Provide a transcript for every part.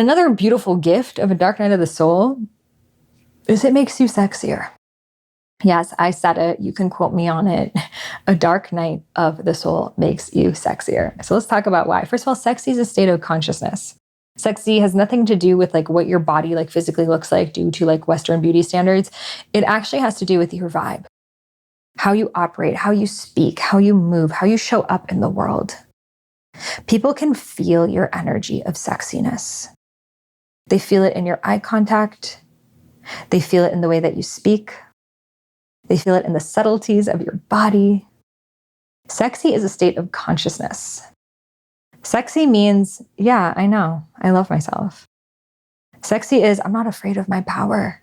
Another beautiful gift of a dark night of the soul is it makes you sexier. Yes, I said it. You can quote me on it. A dark night of the soul makes you sexier. So let's talk about why. First of all, sexy is a state of consciousness. Sexy has nothing to do with like what your body like physically looks like due to like Western beauty standards. It actually has to do with your vibe, how you operate, how you speak, how you move, how you show up in the world. People can feel your energy of sexiness. They feel it in your eye contact. They feel it in the way that you speak. They feel it in the subtleties of your body. Sexy is a state of consciousness. Sexy means, yeah, I know, I love myself. Sexy is, I'm not afraid of my power.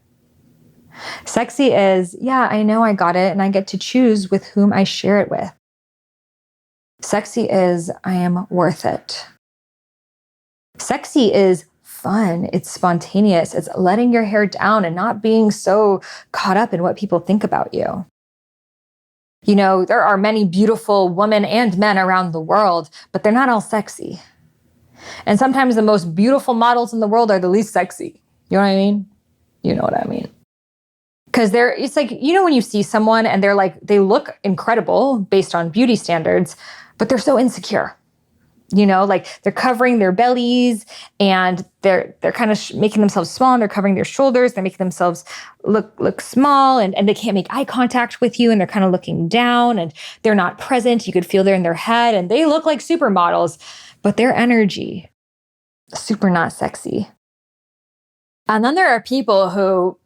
Sexy is, yeah, I know I got it and I get to choose with whom I share it with. Sexy is, I am worth it. Sexy is fun. It's spontaneous. It's letting your hair down and not being so caught up in what people think about you. You know, there are many beautiful women and men around the world, but they're not all sexy. And sometimes the most beautiful models in the world are the least sexy. You know what I mean? You know what I mean. Because it's like, you know, when you see someone and they're like, they look incredible based on beauty standards, but they're so insecure. You know, like they're covering their bellies and they're kind of making themselves small and they're covering their shoulders. They're making themselves look small and they can't make eye contact with you and they're kind of looking down and they're not present. You could feel they're in their head and they look like supermodels, but their energy, super not sexy. And then there are people who,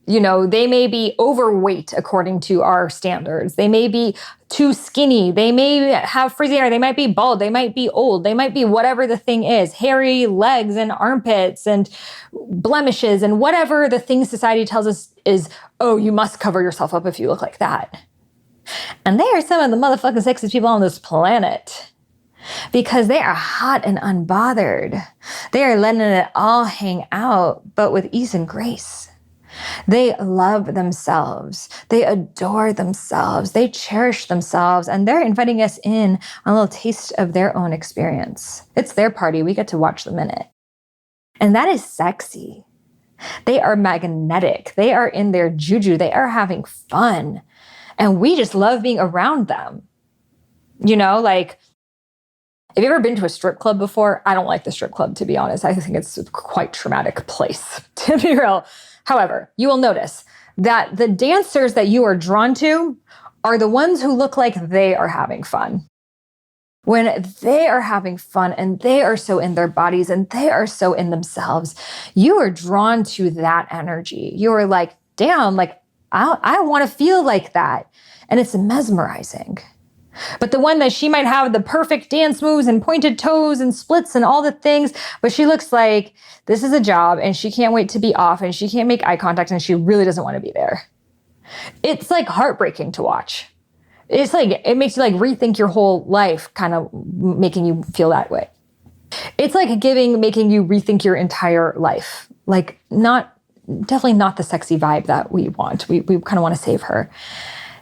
you know, they may be overweight according to our standards. They may be too skinny. They may have frizzy hair. They might be bald. They might be old. They might be whatever the thing is, hairy legs and armpits and blemishes and whatever the thing society tells us is, oh, you must cover yourself up if you look like that. And they are some of the motherfucking sexiest people on this planet because they are hot and unbothered. They are letting it all hang out, but with ease and grace. They love themselves. They adore themselves. They cherish themselves. And they're inviting us in on a little taste of their own experience. It's their party. We get to watch them in it. And that is sexy. They are magnetic. They are in their juju. They are having fun. And we just love being around them. You know, like, have you ever been to a strip club before? I don't like the strip club, to be honest. I think it's a quite traumatic place, to be real. However, you will notice that the dancers that you are drawn to are the ones who look like they are having fun. When they are having fun and they are so in their bodies and they are so in themselves, you are drawn to that energy. You are like, damn, like, I want to feel like that. And it's mesmerizing. But the one that she might have the perfect dance moves and pointed toes and splits and all the things, but she looks like this is a job and she can't wait to be off and she can't make eye contact and she really doesn't want to be there. It's like heartbreaking to watch. It's like, it makes you like rethink your whole life, kind of making you feel that way. It's like making you rethink your entire life. Like definitely not the sexy vibe that we want. We kind of want to save her.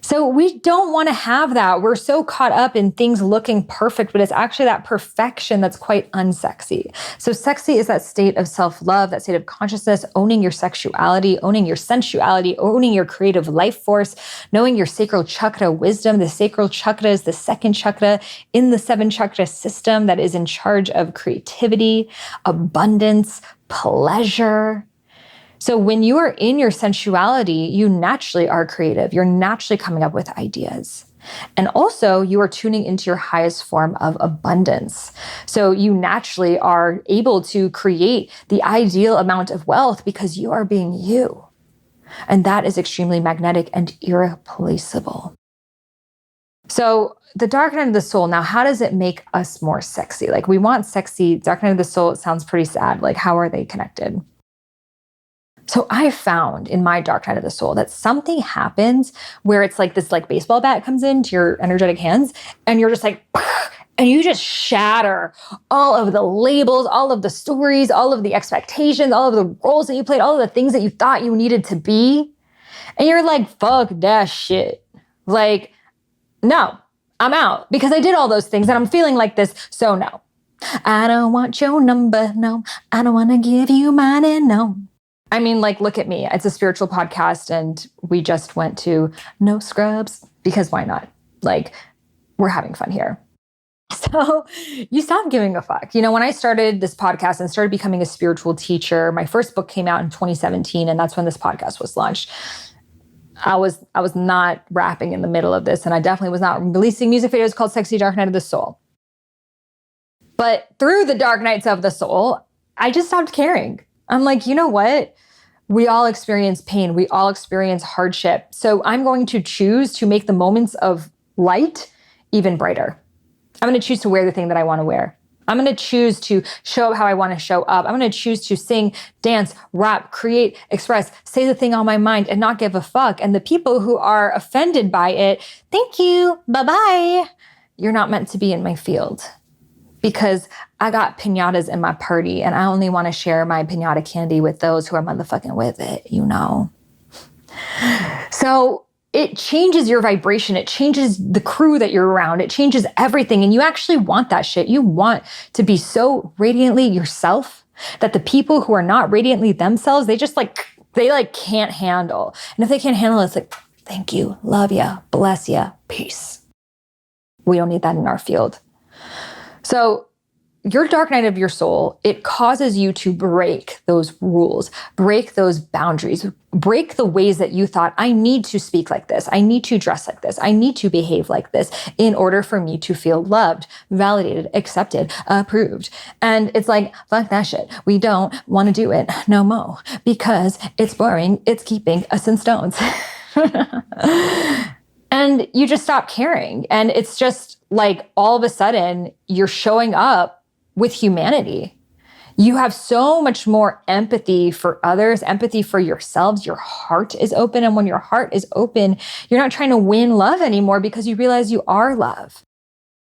So we don't want to have that. We're so caught up in things looking perfect, but it's actually that perfection that's quite unsexy. So sexy is that state of self-love, that state of consciousness, owning your sexuality, owning your sensuality, owning your creative life force, knowing your sacral chakra wisdom. The sacral chakra is the second chakra in the 7-chakra system that is in charge of creativity, abundance, pleasure. So when you are in your sensuality, you naturally are creative. You're naturally coming up with ideas. And also you are tuning into your highest form of abundance. So you naturally are able to create the ideal amount of wealth because you are being you. And that is extremely magnetic and irreplaceable. So the dark night of the soul, now how does it make us more sexy? Like we want sexy, dark night of the soul, it sounds pretty sad. Like how are they connected? So I found in my dark night of the soul that something happens where it's like this like baseball bat comes into your energetic hands and you're just like, and you just shatter all of the labels, all of the stories, all of the expectations, all of the roles that you played, all of the things that you thought you needed to be. And you're like, fuck that shit. Like, no, I'm out because I did all those things and I'm feeling like this. So no. I don't want your number, no. I don't want to give you mine, and no. I mean, like, look at me. It's a spiritual podcast, and we just went to no scrubs because why not? Like, we're having fun here. So you stop giving a fuck. You know, when I started this podcast and started becoming a spiritual teacher, my first book came out in 2017, and that's when this podcast was launched. I was not rapping in the middle of this, and I definitely was not releasing music videos called Sexy Dark Night of the Soul. But through the dark nights of the soul, I just stopped caring. I'm like, you know what? We all experience pain. We all experience hardship. So I'm going to choose to make the moments of light even brighter. I'm going to choose to wear the thing that I want to wear. I'm going to choose to show up how I want to show up. I'm going to choose to sing, dance, rap, create, express, say the thing on my mind and not give a fuck. And the people who are offended by it, thank you, bye-bye. You're not meant to be in my field. Because I got piñatas in my party and I only want to share my piñata candy with those who are motherfucking with it, you know? So it changes your vibration. It changes the crew that you're around. It changes everything. And you actually want that shit. You want to be so radiantly yourself that the people who are not radiantly themselves, they can't handle. And if they can't handle it, it's like, thank you, love ya, bless ya, peace. We don't need that in our field. So your dark night of your soul, it causes you to break those rules, break those boundaries, break the ways that you thought, I need to speak like this. I need to dress like this. I need to behave like this in order for me to feel loved, validated, accepted, approved. And it's like, fuck that shit. We don't want to do it no more because it's boring. It's keeping us in stones. And you just stop caring. And it's just like all of a sudden you're showing up with humanity. You have so much more empathy for others, empathy for yourselves. Your heart is open. And when your heart is open, you're not trying to win love anymore because you realize you are love.